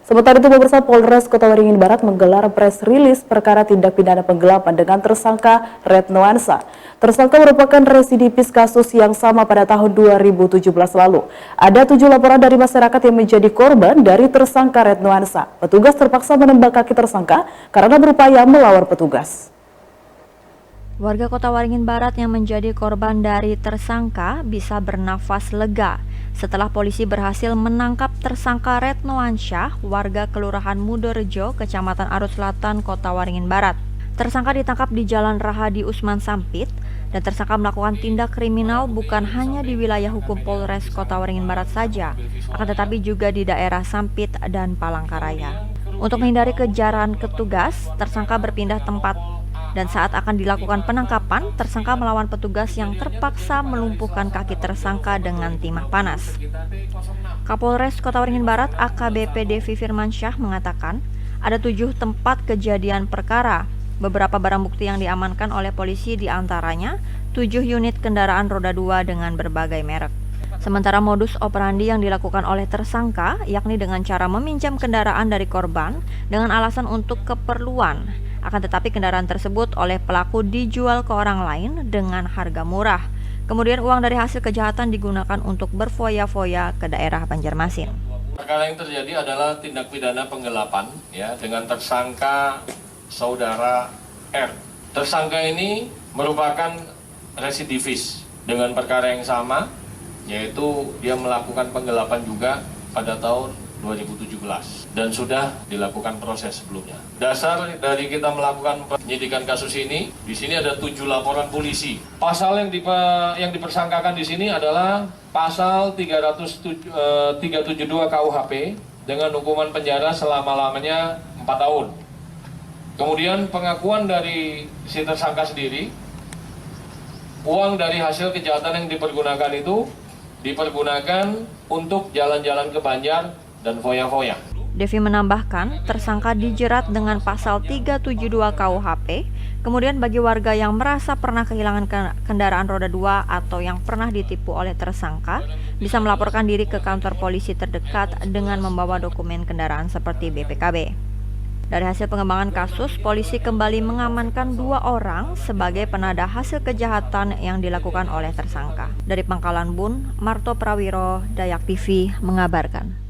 Sementara itu, pemirsa, Polres Kota Waringin Barat menggelar press release perkara tindak pidana penggelapan dengan tersangka Retnuansa. Tersangka merupakan residivis kasus yang sama pada tahun 2017 lalu. Ada 7 laporan dari masyarakat yang menjadi korban dari tersangka Retnuansa. Petugas terpaksa menembak kaki tersangka karena berupaya melawan petugas. Warga Kota Waringin Barat yang menjadi korban dari tersangka bisa bernafas lega setelah polisi berhasil menangkap tersangka Retnuansyah, warga Kelurahan Mudorejo, Kecamatan Arus Selatan, Kota Waringin Barat. Tersangka ditangkap di Jalan Rahadi Usman Sampit dan tersangka melakukan tindak kriminal bukan hanya di wilayah hukum Polres Kota Waringin Barat saja, akan tetapi juga di daerah Sampit dan Palangkaraya. Untuk menghindari kejaran petugas, tersangka berpindah tempat. Dan saat akan dilakukan penangkapan, tersangka melawan petugas yang terpaksa melumpuhkan kaki tersangka dengan timah panas. Kapolres Kota Waringin Barat AKBP Devi Firmansyah mengatakan ada 7 tempat kejadian perkara. Beberapa barang bukti yang diamankan oleh polisi diantaranya 7 unit kendaraan roda 2 dengan berbagai merek. Sementara modus operandi yang dilakukan oleh tersangka yakni dengan cara meminjam kendaraan dari korban dengan alasan untuk keperluan. Akan tetapi kendaraan tersebut oleh pelaku dijual ke orang lain dengan harga murah. Kemudian uang dari hasil kejahatan digunakan untuk berfoya-foya ke daerah Banjarmasin. Perkara yang terjadi adalah tindak pidana penggelapan ya dengan tersangka saudara R. Tersangka ini merupakan residivis dengan perkara yang sama, yaitu dia melakukan penggelapan juga pada tahun 2017 dan sudah dilakukan proses sebelumnya. Dasar dari kita melakukan penyidikan kasus ini, di sini ada 7 laporan polisi. Pasal yang dipersangkakan di sini adalah pasal 372 KUHP dengan hukuman penjara selama-lamanya 4 tahun. Kemudian pengakuan dari si tersangka sendiri, uang dari hasil kejahatan yang dipergunakan itu dipergunakan untuk jalan-jalan ke Banjar dan foya-foya. Devi menambahkan, tersangka dijerat dengan pasal 372 KUHP. Kemudian bagi warga yang merasa pernah kehilangan kendaraan roda 2 atau yang pernah ditipu oleh tersangka, bisa melaporkan diri ke kantor polisi terdekat dengan membawa dokumen kendaraan seperti BPKB. Dari hasil pengembangan kasus, polisi kembali mengamankan 2 orang sebagai penada hasil kejahatan yang dilakukan oleh tersangka. Dari Pangkalan Bun, Marto Prawiro, Dayak TV mengabarkan.